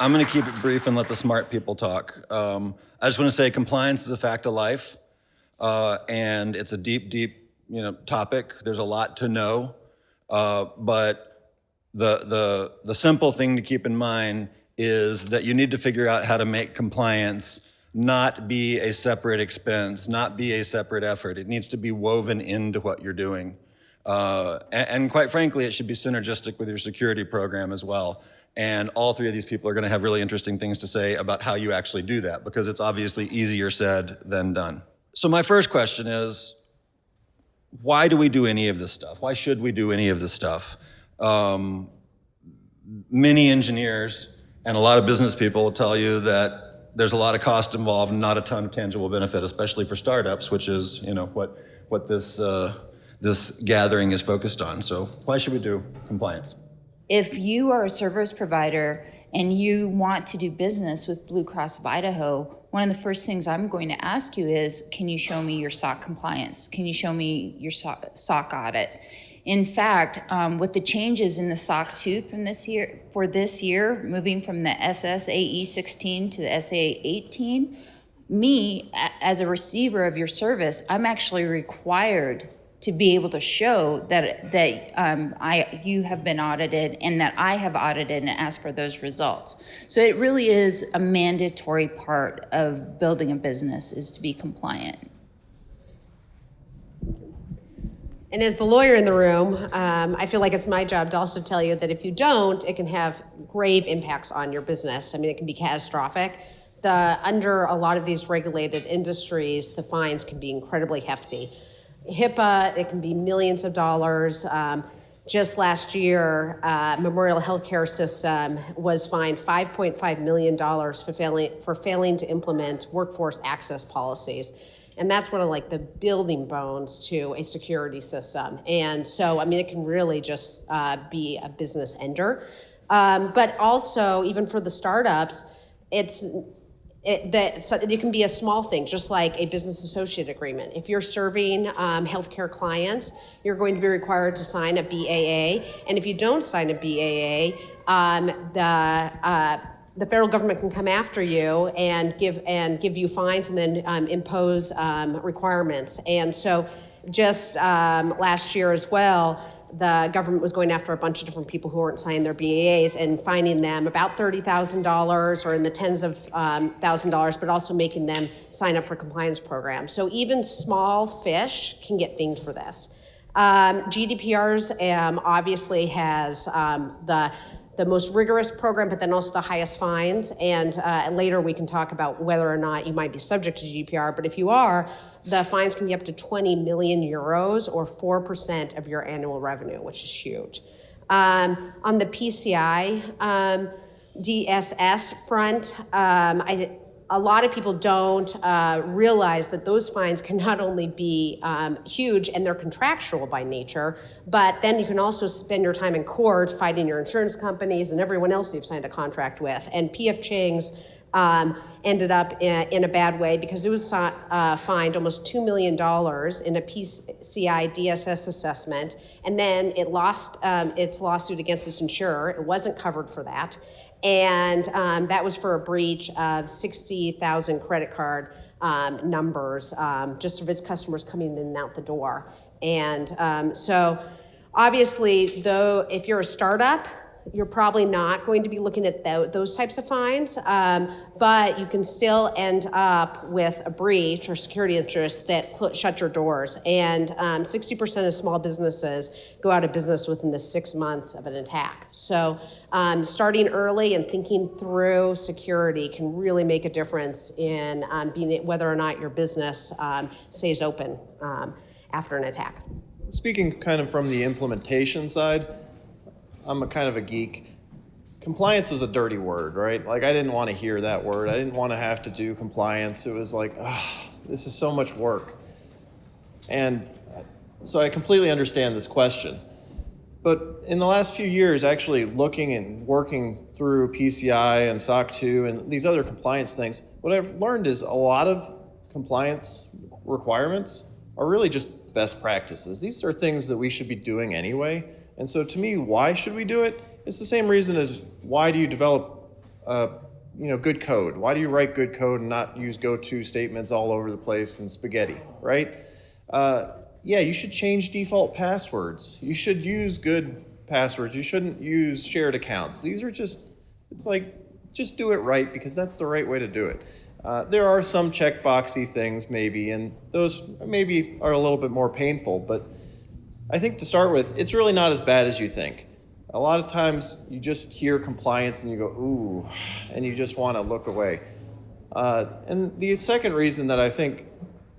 I'm going to keep it brief and let the smart people talk. I just want to say compliance is a fact of life, and it's a deep, topic. There's a lot to know, but the simple thing to keep in mind is that you need to figure out how to make compliance not be a separate expense, not be a separate effort. It needs to be woven into what you're doing. And quite frankly, it should be synergistic with your security program as well. And all three of these people are going to have really interesting things to say about how you actually do that, because it's obviously easier said than done. So my first question is, why do we do any of this stuff? Why should we do any of this stuff? Many engineers and a lot of business people will tell you that there's a lot of cost involved and not a ton of tangible benefit, especially for startups, which is what this gathering is focused on. So why should we do compliance? If you are a service provider and you want to do business with Blue Cross of Idaho, one of the first things I'm going to ask you is, can you show me your SOC compliance? Can you show me your SOC audit? In fact, with the changes in the SOC 2 for this year, moving from the SSAE 16 to the SAE 18, me, as a receiver of your service, I'm actually required to be able to show that you have been audited and that I have audited and asked for those results. So it really is a mandatory part of building a business, is to be compliant. And as the lawyer in the room, I feel like it's my job to also tell you that if you don't, it can have grave impacts on your business. I mean, it can be catastrophic. Under a lot of these regulated industries, the fines can be incredibly hefty. HIPAA, it can be millions of dollars. Just last year, Memorial Healthcare System was fined $5.5 million for failing to implement workforce access policies. And that's one of the building bones to a security system. And so, it can really just be a business ender. But also, even for the startups, it can be a small thing, just like a business associate agreement. If you're serving healthcare clients, you're going to be required to sign a BAA. And if you don't sign a BAA, the federal government can come after you and give you fines and then impose requirements. And so just last year as well, the government was going after a bunch of different people who weren't signing their BAAs and fining them about $30,000 or in the tens of $1,000s, but also making them sign up for compliance programs. So even small fish can get dinged for this. GDPR's obviously has the most rigorous program, but then also the highest fines. And later we can talk about whether or not you might be subject to GDPR. But if you are, the fines can be up to 20 million euros or 4% of your annual revenue, which is huge. On the PCI DSS front, a lot of people don't realize that those fines can not only be huge and they're contractual by nature, but then you can also spend your time in court fighting your insurance companies and everyone else you've signed a contract with. And PF Chang's ended up in a bad way because it was fined almost $2 million in a PCI DSS assessment, and then it lost its lawsuit against its insurer. It wasn't covered for that. And that was for a breach of 60,000 credit card numbers, just of its customers coming in and out the door. And so obviously, though, if you're a startup, you're probably not going to be looking at those types of fines, but you can still end up with a breach or security interest that shut your doors. And 60% of small businesses go out of business within the 6 months of an attack. So starting early and thinking through security can really make a difference in whether or not your business stays open after an attack. Speaking kind of from the implementation side, I'm a kind of a geek. Compliance was a dirty word, right? I didn't want to hear that word. I didn't want to have to do compliance. It was this is so much work. And so I completely understand this question. But in the last few years, actually looking and working through PCI and SOC 2 and these other compliance things, what I've learned is a lot of compliance requirements are really just best practices. These are things that we should be doing anyway. And so to me, why should we do it? It's the same reason as why do you develop good code? Why do you write good code and not use go-to statements all over the place and spaghetti, right? Yeah, you should change default passwords. You should use good passwords. You shouldn't use shared accounts. These are just do it right because that's the right way to do it. There are some checkboxy things maybe, and those maybe are a little bit more painful, but I think to start with, it's really not as bad as you think. A lot of times you just hear compliance and you go, ooh, and you just want to look away. And the second reason that I think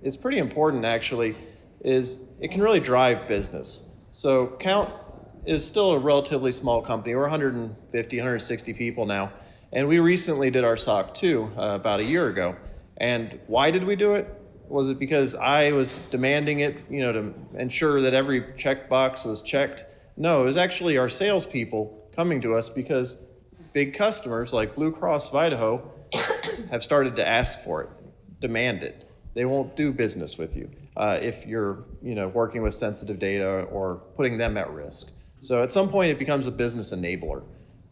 is pretty important actually is it can really drive business. So Kount is still a relatively small company. We're 150, 160 people now. And we recently did our SOC 2 about a year ago. And why did we do it? Was it because I was demanding it, to ensure that every checkbox was checked? No, it was actually our salespeople coming to us because big customers like Blue Cross of Idaho have started to ask for it, demand it. They won't do business with you if you're, working with sensitive data or putting them at risk. So at some point it becomes a business enabler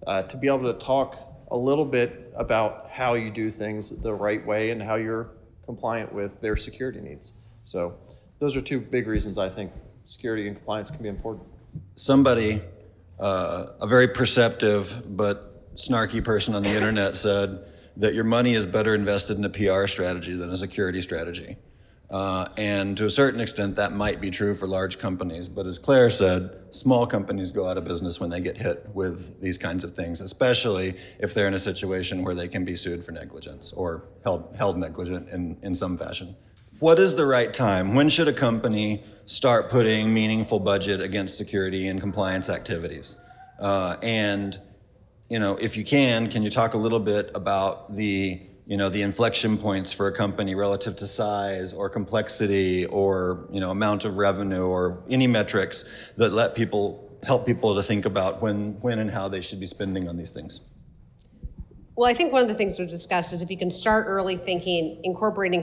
to be able to talk a little bit about how you do things the right way and how you're compliant with their security needs. So those are two big reasons I think security and compliance can be important. Somebody, a very perceptive but snarky person on the internet said that your money is better invested in a PR strategy than a security strategy. And to a certain extent, that might be true for large companies. But as Claire said, small companies go out of business when they get hit with these kinds of things, especially if they're in a situation where they can be sued for negligence or held negligent in some fashion. What is the right time? When should a company start putting meaningful budget against security and compliance activities? And if you can you talk a little bit about the inflection points for a company relative to size or complexity or, amount of revenue or any metrics that help people to think about when and how they should be spending on these things? Well, I think one of the things we've discussed is if you can start early thinking, incorporating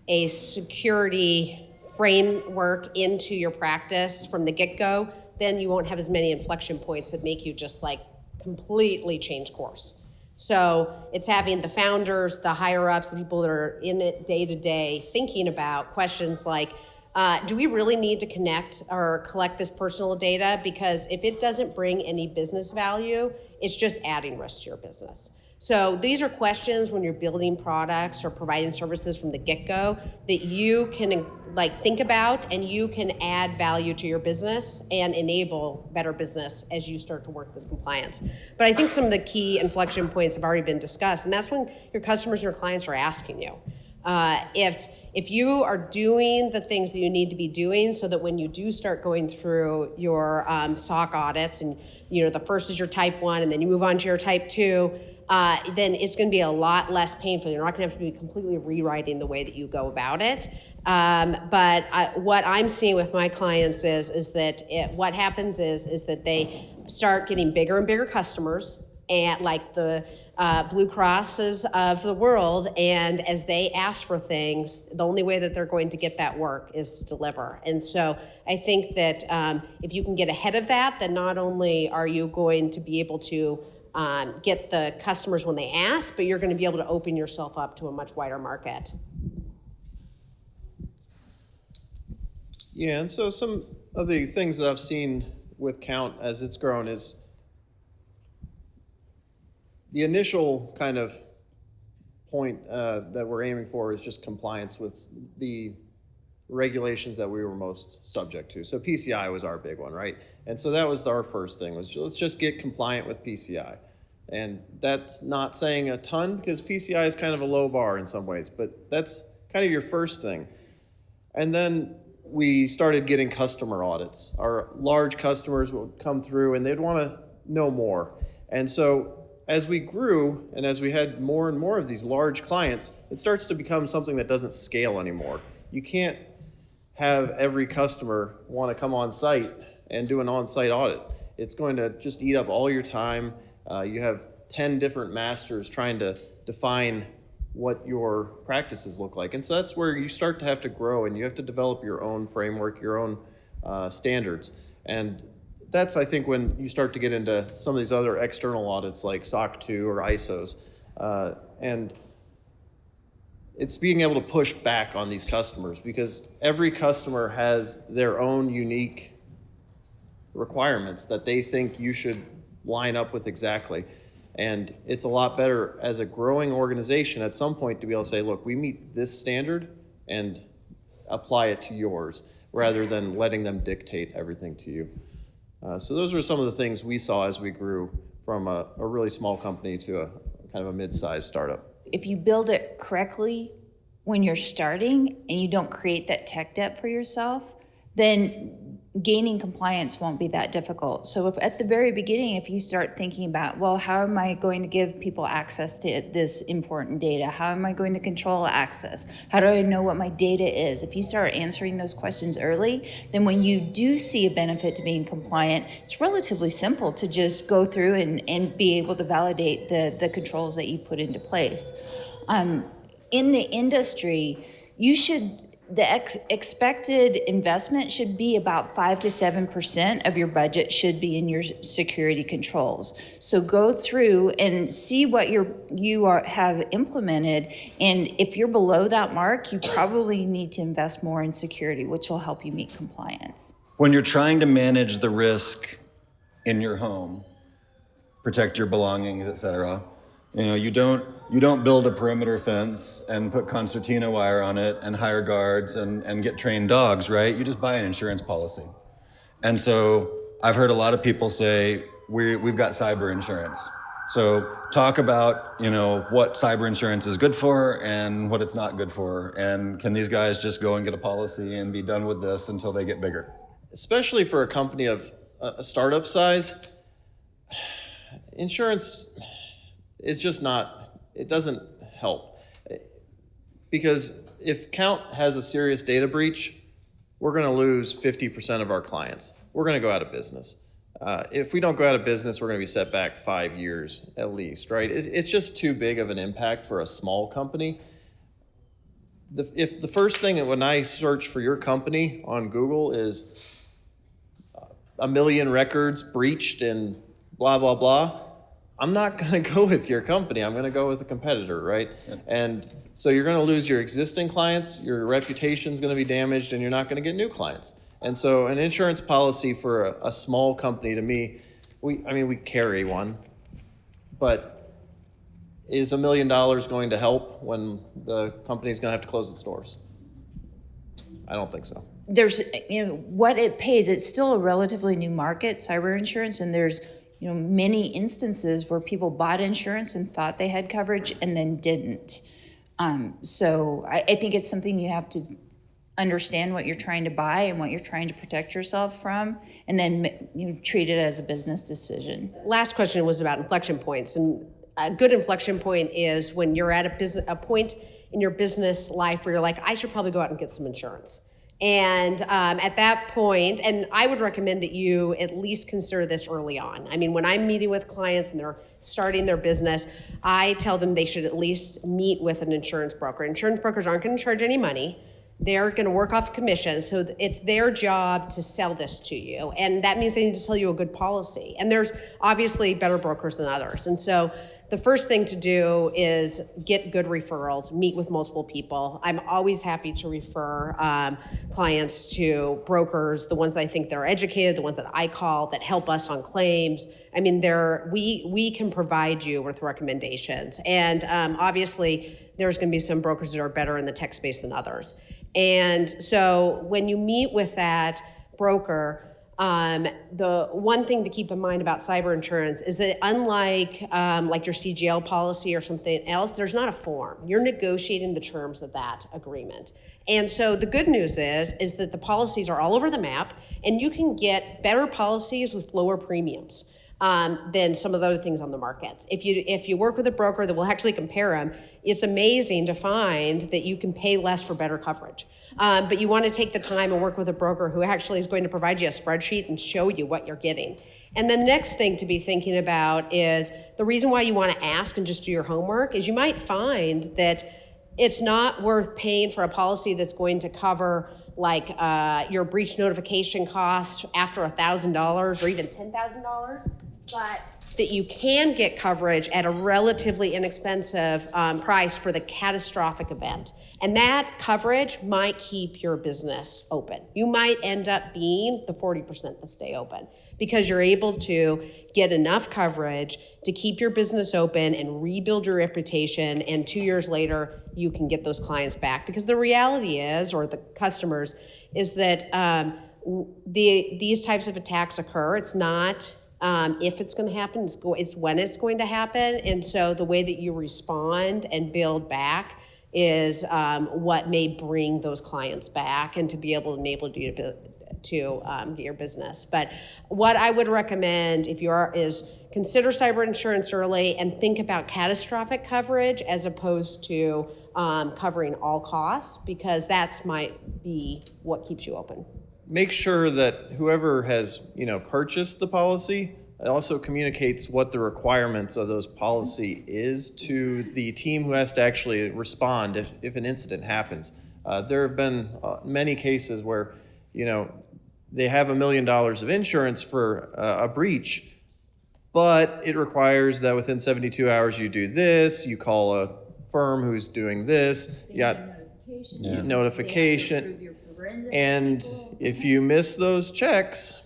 a security framework into your practice from the get-go, then you won't have as many inflection points that make you just completely change course. So it's having the founders, the higher ups, the people that are in it day to day thinking about questions like, do we really need to connect or collect this personal data? Because if it doesn't bring any business value, it's just adding risk to your business. So these are questions when you're building products or providing services from the get-go that you can think about and you can add value to your business and enable better business as you start to work this compliance. But I think some of the key inflection points have already been discussed, and that's when your customers and your clients are asking you. If you are doing the things that you need to be doing so that when you do start going through your SOC audits and the first is your type 1 and then you move on to your type 2, then it's going to be a lot less painful. You're not going to have to be completely rewriting the way that you go about it. What I'm seeing with my clients is that what happens is that they start getting bigger and bigger customers, and like the Blue Crosses of the world, and as they ask for things, the only way that they're going to get that work is to deliver. And so I think that if you can get ahead of that, then not only are you going to be able to get the customers when they ask, but you're going to be able to open yourself up to a much wider market. Yeah, and so some of the things that I've seen with Kount as it's grown is the initial kind of point that we're aiming for is just compliance with the regulations that we were most subject to. So PCI was our big one, right? And so that was our first thing, was let's just get compliant with PCI. And that's not saying a ton because PCI is kind of a low bar in some ways, but that's kind of your first thing. And then we started getting customer audits. Our large customers would come through and they'd want to know more. And so as we grew and as we had more and more of these large clients, it starts to become something that doesn't scale anymore. You can't have every customer want to come on site and do an on-site audit. It's going to just eat up all your time. You have 10 different masters trying to define what your practices look like. And so that's where you start to have to grow and you have to develop your own framework, your own standards. And that's, I think, when you start to get into some of these other external audits like SOC 2 or ISOs. And it's being able to push back on these customers, because every customer has their own unique requirements that they think you should line up with exactly. And it's a lot better as a growing organization at some point to be able to say, look, we meet this standard and apply it to yours, rather than letting them dictate everything to you. So those are some of the things we saw as we grew from a really small company to a kind of a mid-sized startup. If you build it correctly when you're starting and you don't create that tech debt for yourself, then gaining compliance won't be that difficult. So if at the very beginning, if you start thinking about, well, how am I going to give people access to this important data? How am I going to control access? How do I know what my data is? If you start answering those questions early, then when you do see a benefit to being compliant, it's relatively simple to just go through and be able to validate the controls that you put into place. In the industry, the expected investment should be about 5 to 7% of your budget should be in your security controls. So go through and see what you have implemented, and if you're below that mark, you probably need to invest more in security, which will help you meet compliance. When you're trying to manage the risk in your home, protect your belongings, et cetera, you don't build a perimeter fence and put concertina wire on it and hire guards and get trained dogs, right? You just buy an insurance policy. And so I've heard a lot of people say, we've got cyber insurance. So talk about, what cyber insurance is good for and what it's not good for. And can these guys just go and get a policy and be done with this until they get bigger? Especially for a company of a startup size, insurance is just not, it doesn't help. Because if Kount has a serious data breach, we're going to lose 50% of our clients. We're going to go out of business. If we don't go out of business, we're going to be set back 5 years at least, right? It's just too big of an impact for a small company. If the first thing when I search for your company on Google is 1 million records breached and blah, blah, blah, I'm not going to go with your company. I'm going to go with a competitor, right? And so you're going to lose your existing clients, your reputation's going to be damaged, and you're not going to get new clients. And so an insurance policy for a small company, to me, we carry one, but is $1 million going to help when the company's going to have to close its doors? I don't think so. There's, what it pays, it's still a relatively new market, cyber insurance, and there's many instances where people bought insurance and thought they had coverage and then didn't. So I think it's something you have to understand what you're trying to buy and what you're trying to protect yourself from, and then treat it as a business decision. Last question was about inflection points, and a good inflection point is when you're at a point in your business life where you're like, I should probably go out and get some insurance. And at that point, and I would recommend that you at least consider this early on. I mean, when I'm meeting with clients and they're starting their business, I tell them they should at least meet with an insurance broker. Insurance brokers aren't going to charge any money. They're going to work off commission, so it's their job to sell this to you. And that means they need to sell you a good policy. And there's obviously better brokers than others. And so the first thing to do is get good referrals, meet with multiple people. I'm always happy to refer clients to brokers, the ones that I think that are educated, the ones that I call that help us on claims. I mean, we can provide you with recommendations. And obviously, there's going to be some brokers that are better in the tech space than others. And so when you meet with that broker, the one thing to keep in mind about cyber insurance is that unlike like your CGL policy or something else, there's not a form. You're negotiating the terms of that agreement. And so the good news is that the policies are all over the map, and you can get better policies with lower premiums than some of the other things on the market. If you work with a broker that will actually compare them, it's amazing to find that you can pay less for better coverage. But you want to take the time and work with a broker who actually is going to provide you a spreadsheet and show you what you're getting. And the next thing to be thinking about is the reason why you want to ask and just do your homework is you might find that it's not worth paying for a policy that's going to cover your breach notification costs after $1,000 or even $10,000, but that you can get coverage at a relatively inexpensive price for the catastrophic event. And that coverage might keep your business open. You might end up being the 40% that stay open because you're able to get enough coverage to keep your business open and rebuild your reputation, and 2 years later, you can get those clients back. Because the reality is, or the customers, is that these types of attacks occur. It's not if it's going to happen, it's when it's going to happen. And so the way that you respond and build back is what may bring those clients back and to be able to enable you to get your business. But what I would recommend is consider cyber insurance early and think about catastrophic coverage as opposed to covering all costs, because that might be what keeps you open. Make sure that whoever has, purchased the policy also communicates what the requirements of those policy is to the team who has to actually respond if an incident happens. There have been many cases where, they have $1 million of insurance for a breach, but it requires that within 72 hours you do this, you call a firm who's doing this, you got notification. And if you miss those checks,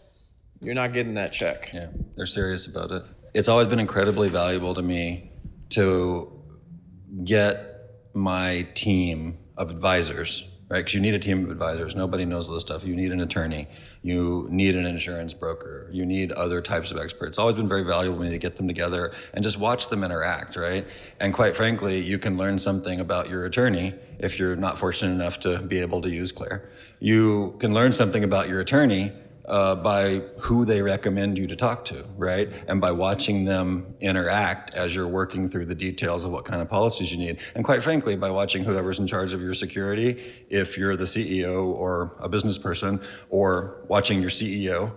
you're not getting that check. Yeah, they're serious about it. It's always been incredibly valuable to me to get my team of advisors, right? Because you need a team of advisors. Nobody knows all this stuff. You need an attorney. You need an insurance broker. You need other types of experts. It's always been very valuable to me to get them together and just watch them interact, right? And quite frankly, you can learn something about your attorney if you're not fortunate enough to be able to use Claire. You can learn something about your attorney by who they recommend you to talk to, right? And by watching them interact as you're working through the details of what kind of policies you need. And quite frankly, by watching whoever's in charge of your security, if you're the CEO or a business person, or watching your CEO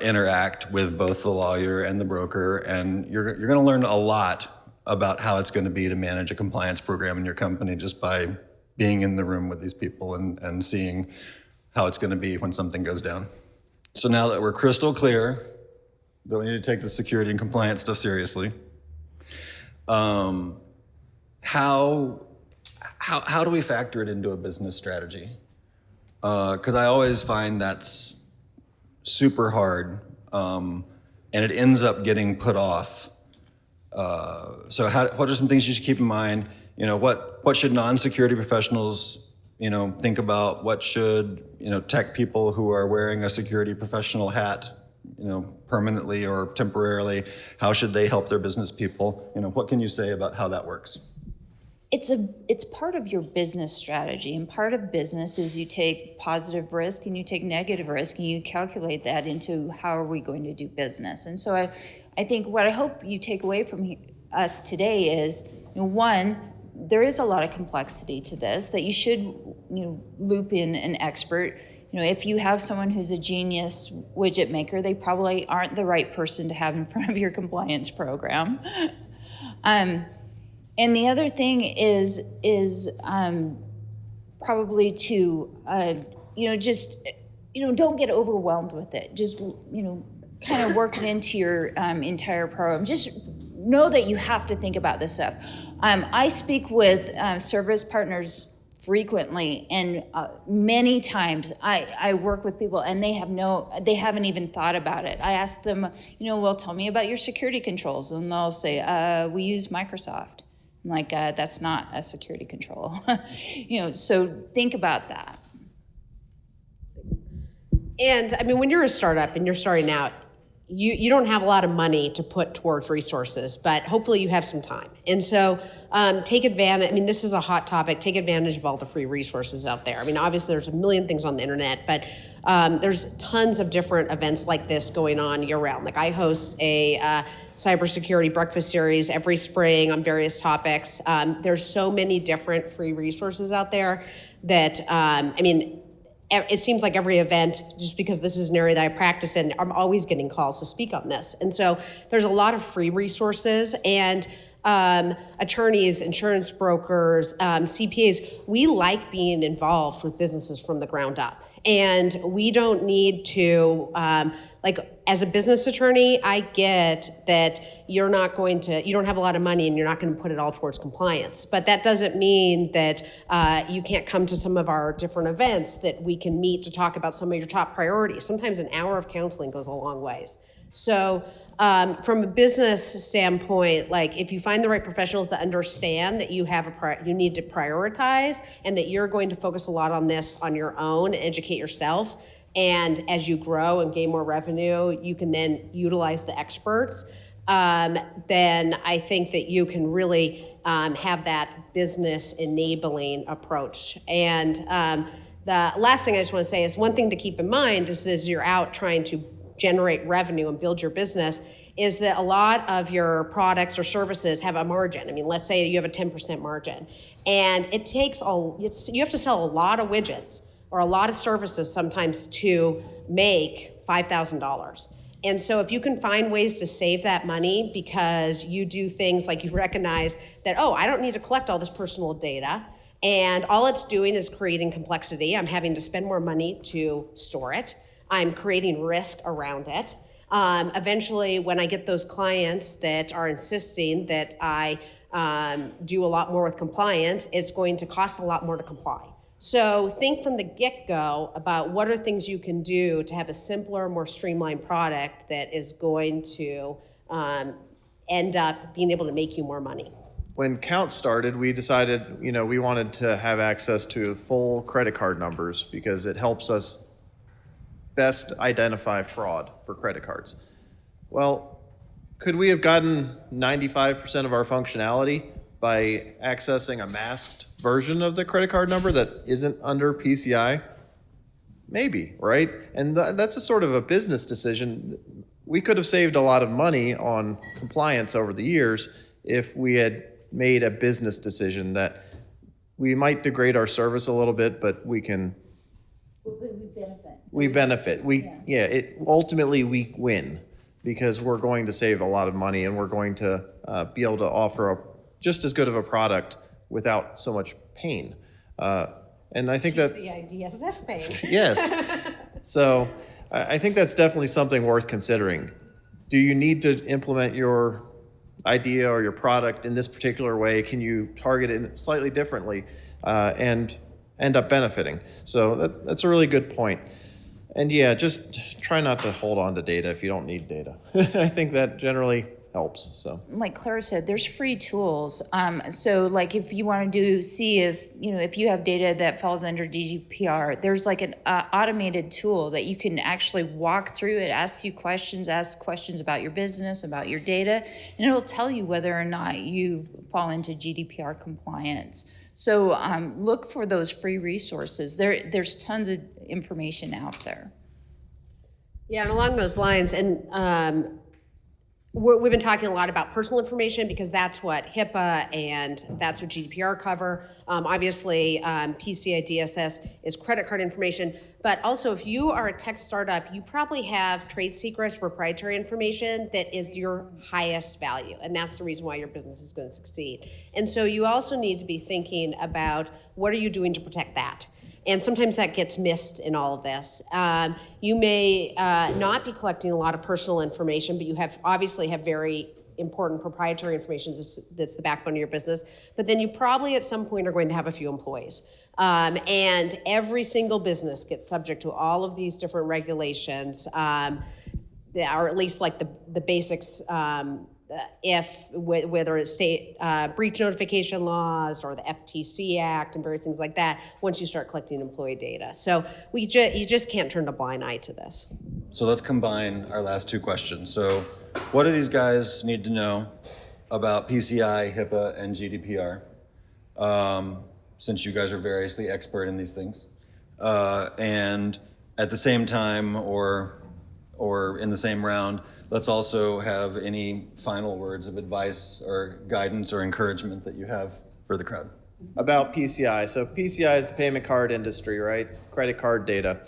interact with both the lawyer and the broker, and you're gonna learn a lot about how it's gonna be to manage a compliance program in your company just by being in the room with these people and seeing how it's gonna be when something goes down. So now that we're crystal clear that we need to take the security and compliance stuff seriously, how do we factor it into a business strategy? Because I always find that's super hard, and it ends up getting put off. So what are some things you should keep in mind? What should non-security professionals think about? What should, tech people who are wearing a security professional hat, permanently or temporarily, how should they help their business people? What can you say about how that works? It's part of your business strategy, and part of business is you take positive risk and you take negative risk and you calculate that into how are we going to do business. And so I think what I hope you take away from us today is, one, there is a lot of complexity to this that you should loop in an expert. If you have someone who's a genius widget maker, they probably aren't the right person to have in front of your compliance program. And the other thing is probably to don't get overwhelmed with it. Just kind of work it into your entire program. Just know that you have to think about this stuff. I speak with service partners frequently, and many times I work with people and they haven't even thought about it. I ask them, well, tell me about your security controls, and they'll say, we use Microsoft. I'm like, that's not a security control. So think about that. And when you're a startup and you're starting out, you don't have a lot of money to put towards resources, but hopefully you have some time. And so take advantage, this is a hot topic, take advantage of all the free resources out there. Obviously there's a million things on the internet, but there's tons of different events like this going on year round. Like I host a cybersecurity breakfast series every spring on various topics. There's so many different free resources out there that, it seems like every event, just because this is an area that I practice in, I'm always getting calls to speak on this. And so there's a lot of free resources, and attorneys, insurance brokers, CPAs, we like being involved with businesses from the ground up. And we don't need to, as a business attorney, I get that you don't have a lot of money and you're not going to put it all towards compliance. But that doesn't mean that you can't come to some of our different events that we can meet to talk about some of your top priorities. Sometimes an hour of counseling goes a long ways. So from a business standpoint, if you find the right professionals that understand that you need to prioritize and that you're going to focus a lot on this on your own and educate yourself, and as you grow and gain more revenue, you can then utilize the experts, then I think that you can really have that business enabling approach. And the last thing I just want to say is one thing to keep in mind is as you're out trying to generate revenue and build your business is that a lot of your products or services have a margin. I mean, let's say you have a 10% margin, and you have to sell a lot of widgets or a lot of services sometimes to make $5,000. And so if you can find ways to save that money because you do things like you recognize that, I don't need to collect all this personal data, and all it's doing is creating complexity. I'm having to spend more money to store it. I'm creating risk around it. Eventually, when I get those clients that are insisting that I do a lot more with compliance, it's going to cost a lot more to comply. So think from the get-go about what are things you can do to have a simpler, more streamlined product that is going to end up being able to make you more money. When Kount started, we decided, we wanted to have access to full credit card numbers because it helps us best identify fraud for credit cards. Well, could we have gotten 95% of our functionality by accessing a masked version of the credit card number that isn't under PCI? Maybe, right? And that's a sort of a business decision. We could have saved a lot of money on compliance over the years if we had made a business decision that we might degrade our service a little bit, but we can. We benefit. Ultimately we win because we're going to save a lot of money and we're going to be able to offer just as good of a product without so much pain. And I think that's the IDSS pain. Yes. So I think that's definitely something worth considering. Do you need to implement your idea or your product in this particular way? Can you target it slightly differently and end up benefiting? So that's a really good point. And just try not to hold on to data if you don't need data. I think that generally helps. So, like Clara said, there's free tools. So if you want to see if you have data that falls under GDPR, there's an automated tool that you can actually walk through it, ask questions about your business, about your data, and it'll tell you whether or not you fall into GDPR compliance. So look for those free resources. There's tons of information out there. Yeah, and along those lines, and we've been talking a lot about personal information because that's what HIPAA and that's what GDPR cover. Obviously, PCI DSS is credit card information, but also if you are a tech startup, you probably have trade secrets, proprietary information that is your highest value, and that's the reason why your business is going to succeed. And so you also need to be thinking about what are you doing to protect that? And sometimes that gets missed in all of this. You may not be collecting a lot of personal information, but you obviously have very important proprietary information that's the backbone of your business. But then you probably at some point are going to have a few employees. And every single business gets subject to all of these different regulations, or at least the basics, whether it's state breach notification laws or the FTC Act and various things like that, once you start collecting employee data. So you just can't turn a blind eye to this. So let's combine our last two questions. So what do these guys need to know about PCI, HIPAA, and GDPR? Since you guys are variously expert in these things. And at the same time, or in the same round, let's also have any final words of advice or guidance or encouragement that you have for the crowd. About PCI. So PCI is the payment card industry, right? Credit card data.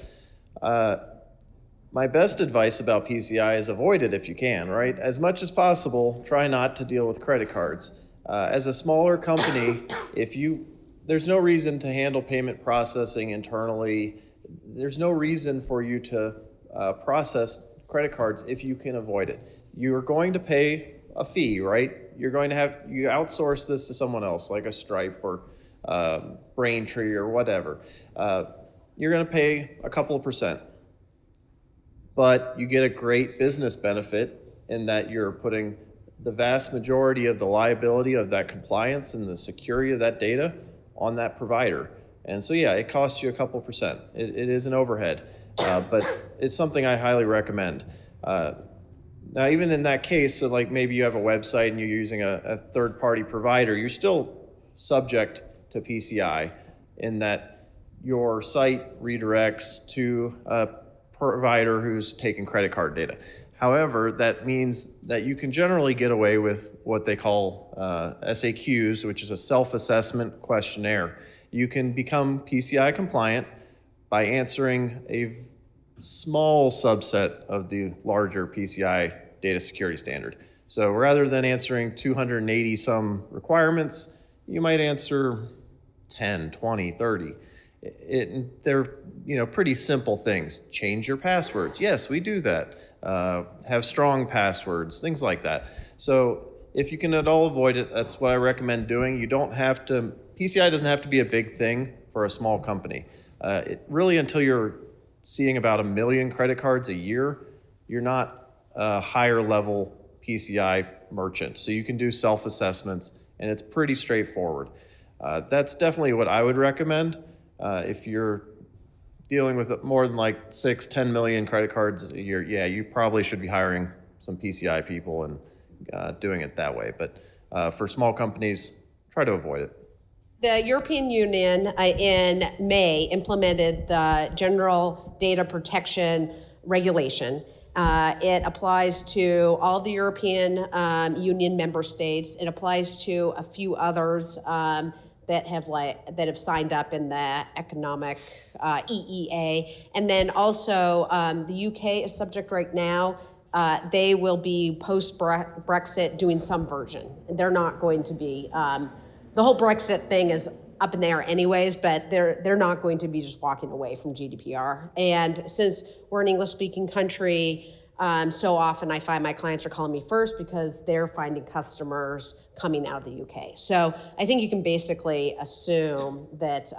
My best advice about PCI is avoid it if you can, right? As much as possible, try not to deal with credit cards. As a smaller company, there's no reason to handle payment processing internally. There's no reason for you to process credit cards if you can avoid it. You are going to pay a fee, right? You outsource this to someone else, like a Stripe or Braintree or whatever. You're going to pay a couple of %. But you get a great business benefit in that you're putting the vast majority of the liability of that compliance and the security of that data on that provider. And so, yeah, it costs you a couple %. It is an overhead, but it's something I highly recommend. Now, even in that case, so like maybe you have a website and you're using a third-party provider, you're still subject to PCI in that your site redirects to a provider who's taking credit card data. However, that means that you can generally get away with what they call SAQs, which is a self-assessment questionnaire. You can become PCI compliant by answering a small subset of the larger PCI data security standard. So rather than answering 280 some requirements, you might answer 10, 20, 30. They're pretty simple things. Change your passwords. Yes, we do that. Have strong passwords, things like that. So if you can at all avoid it, that's what I recommend doing. PCI doesn't have to be a big thing for a small company. Really, until you're seeing about 1 million credit cards a year, you're not a higher level PCI merchant. So you can do self-assessments, and it's pretty straightforward. That's definitely what I would recommend. If you're dealing with more than like 10 million credit cards a year, yeah, you probably should be hiring some PCI people and doing it that way. But for small companies, try to avoid it. The European Union in May implemented the General Data Protection Regulation. It applies to all the European Union member states. It applies to a few others that have signed up in the economic EEA. And then also the UK is subject right now. They will be post-Brexit doing some version. They're not going to be, the whole Brexit thing is up in the air anyways, but they're not going to be just walking away from GDPR. And since we're an English-speaking country, so often I find my clients are calling me first because they're finding customers coming out of the UK. So I think you can basically assume that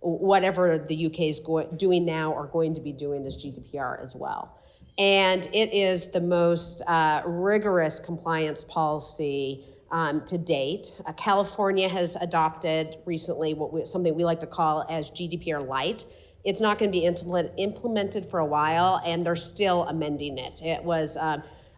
whatever the UK is doing now or going to be doing is GDPR as well. And it is the most rigorous compliance policy to date. California has adopted recently something we like to call as GDPR Lite. It's not going to be implemented for a while, and they're still amending it. It was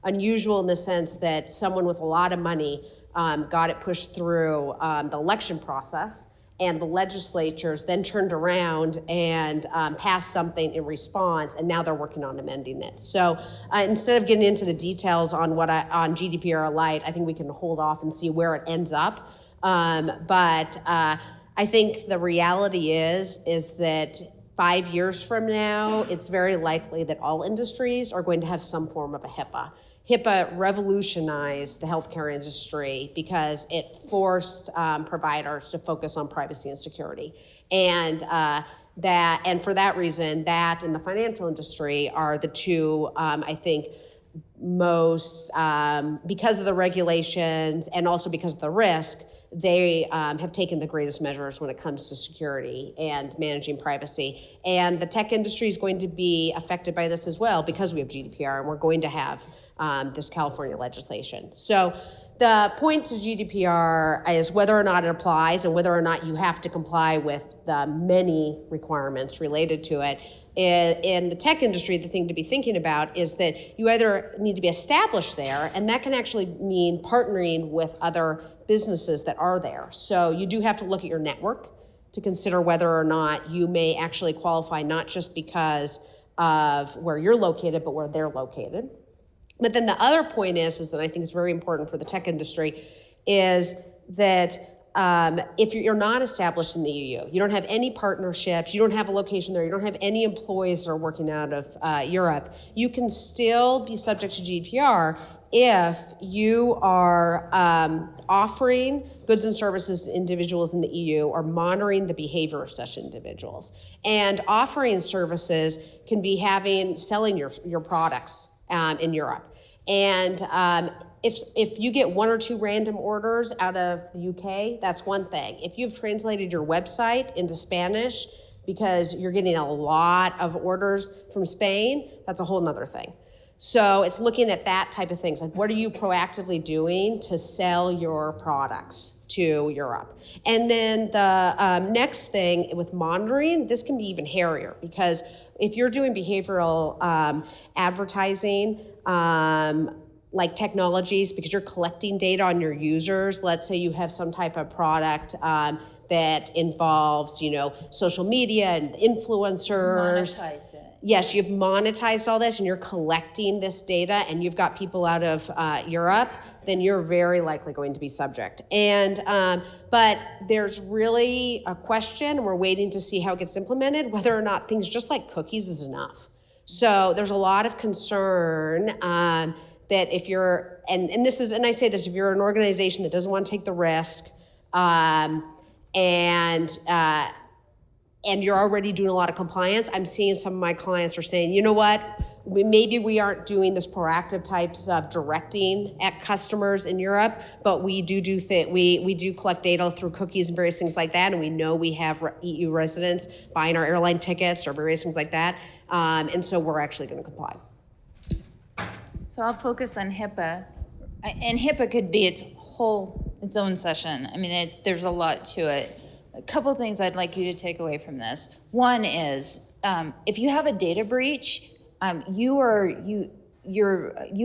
unusual in the sense that someone with a lot of money got it pushed through the election process, and the legislatures then turned around and passed something in response, and now they're working on amending it. So instead of getting into the details on on GDPR Lite, I think we can hold off and see where it ends up. But I think the reality is that 5 years from now, it's very likely that all industries are going to have some form of a HIPAA. HIPAA revolutionized the healthcare industry because it forced providers to focus on privacy and security. And for that reason, that and the financial industry are the two, I think, most, because of the regulations and also because of the risk, they have taken the greatest measures when it comes to security and managing privacy. And the tech industry is going to be affected by this as well because we have GDPR and we're going to have this California legislation. So the point to GDPR is whether or not it applies and whether or not you have to comply with the many requirements related to it. In the tech industry, the thing to be thinking about is that you either need to be established there, and that can actually mean partnering with other businesses that are there. So you do have to look at your network to consider whether or not you may actually qualify, not just because of where you're located, but where they're located. But then the other point is that I think is very important for the tech industry is that if you're not established in the EU, you don't have any partnerships, you don't have a location there, you don't have any employees that are working out of Europe, you can still be subject to GDPR if you are offering goods and services to individuals in the EU or monitoring the behavior of such individuals. And offering services can be selling your products in Europe. And if you get 1 or 2 random orders out of the UK, that's one thing. If you've translated your website into Spanish because you're getting a lot of orders from Spain, that's a whole nother thing. So it's looking at that type of things, like what are you proactively doing to sell your products to Europe? And then the next thing with monitoring, this can be even hairier, because if you're doing behavioral advertising, like technologies, because you're collecting data on your users, let's say you have some type of product that involves, social media and influencers. Monetized it. Yes, you've monetized all this and you're collecting this data and you've got people out of Europe, then you're very likely going to be subject. And but there's really a question, and we're waiting to see how it gets implemented, whether or not things just like cookies is enough. So there's a lot of concern that if you're, and I say this, if you're an organization that doesn't want to take the risk, and you're already doing a lot of compliance, I'm seeing some of my clients are saying, you know what, maybe we aren't doing this proactive types of directing at customers in Europe, but we do collect data through cookies and various things like that, and we know we have EU residents buying our airline tickets or various things like that, and so we're actually going to comply. So I'll focus on HIPAA, and HIPAA could be its own session. I mean, there's a lot to it. A couple things I'd like you to take away from this. One is, if you have a data breach, you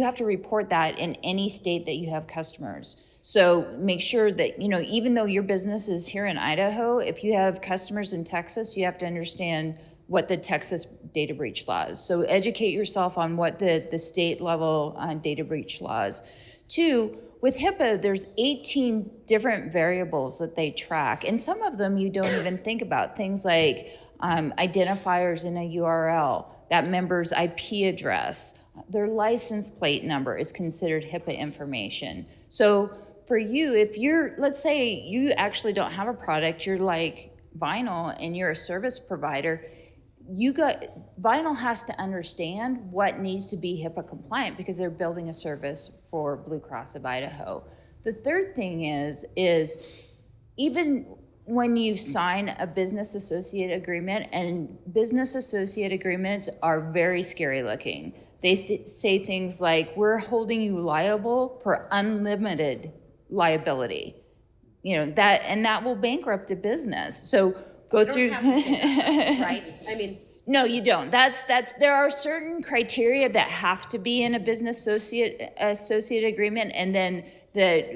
have to report that in any state that you have customers. So make sure that, even though your business is here in Idaho, if you have customers in Texas, you have to understand what the Texas data breach law is. So educate yourself on what the state level data breach laws. 2, with HIPAA, there's 18 different variables that they track, and some of them you don't even think about. Things like identifiers in a URL, that member's IP address, their license plate number is considered HIPAA information. So for you, if let's say you actually don't have a product, you're like Vynyl and you're a service provider, Vynyl has to understand what needs to be HIPAA compliant because they're building a service for Blue Cross of Idaho. The third thing is even when you sign a business associate agreement, and business associate agreements are very scary looking. They say things like, we're holding you liable for unlimited liability. That will bankrupt a business. So go through. Right? I mean, no, you don't. There are certain criteria that have to be in a business associate agreement, and then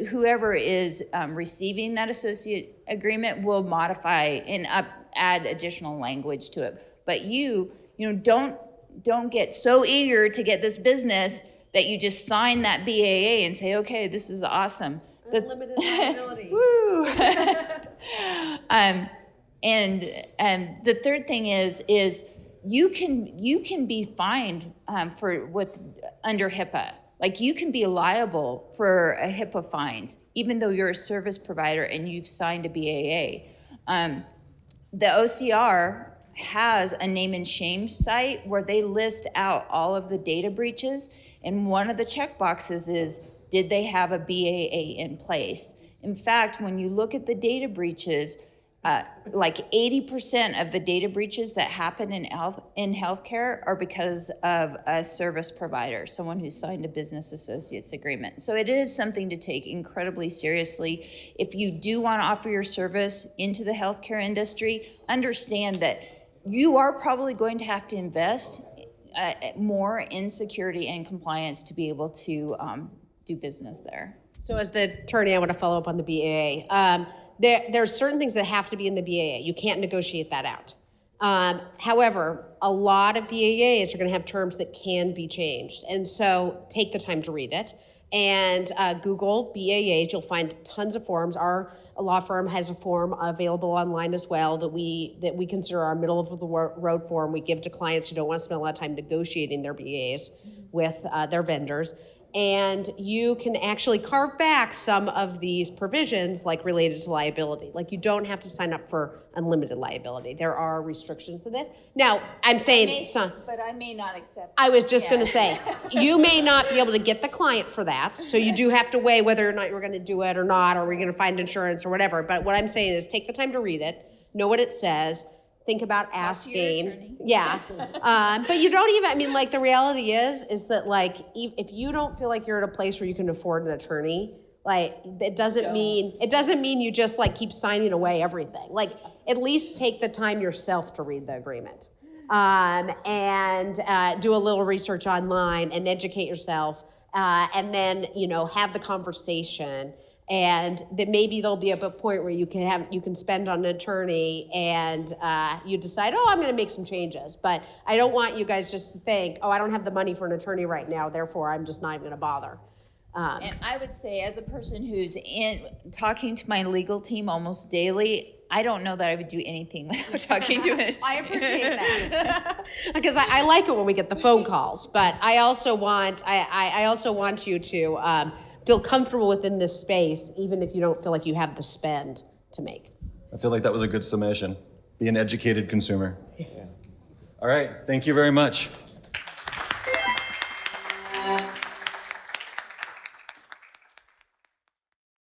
whoever is receiving that associate agreement will modify and add additional language to it. But don't get so eager to get this business that you just sign that BAA and say, okay, this is awesome. unlimited liability. Woo! And the third thing is you can be fined under HIPAA. Like you can be liable for a HIPAA fines, even though you're a service provider and you've signed a BAA. The OCR has a name and shame site where they list out all of the data breaches, and one of the check boxes is, did they have a BAA in place? In fact, when you look at the data breaches, like 80% of the data breaches that happen in healthcare are because of a service provider, someone who signed a business associates agreement. So it is something to take incredibly seriously. If you do want to offer your service into the healthcare industry, understand that you are probably going to have to invest more in security and compliance to be able to do business there. So as the attorney, I want to follow up on the BAA. There's certain things that have to be in the BAA. You can't negotiate that out. However, a lot of BAAs are going to have terms that can be changed. And so take the time to read it. And Google BAAs, you'll find tons of forms. Our law firm has a form available online as well that we consider our middle of the road form. We give to clients who don't want to spend a lot of time negotiating their BAAs with their vendors. And you can actually carve back some of these provisions like related to liability. Like you don't have to sign up for unlimited liability. There are restrictions to this. Now, I'm saying some. But I may not accept. I was just going to say, you may not be able to get the client for that, so you do have to weigh whether or not you're going to do it or not, or we're going to find insurance or whatever. But what I'm saying is take the time to read it, know what it says, think about asking. Yeah. But you don't even, I mean, like the reality is that like, if you don't feel like you're at a place where you can afford an attorney, like it doesn't mean you just like keep signing away everything. Like at least take the time yourself to read the agreement. And do a little research online and educate yourself, and then, you know, have the conversation. And that maybe there'll be a point where you can spend on an attorney and you decide, oh, I'm going to make some changes. But I don't want you guys just to think, oh, I don't have the money for an attorney right now, therefore I'm just not even going to bother. And I would say, as a person who's talking to my legal team almost daily, I don't know that I would do anything without talking to it. I appreciate that because I like it when we get the phone calls. But I also want you to feel comfortable within this space, even if you don't feel like you have the spend to make. I feel like that was a good summation. Be an educated consumer. All right, thank you very much.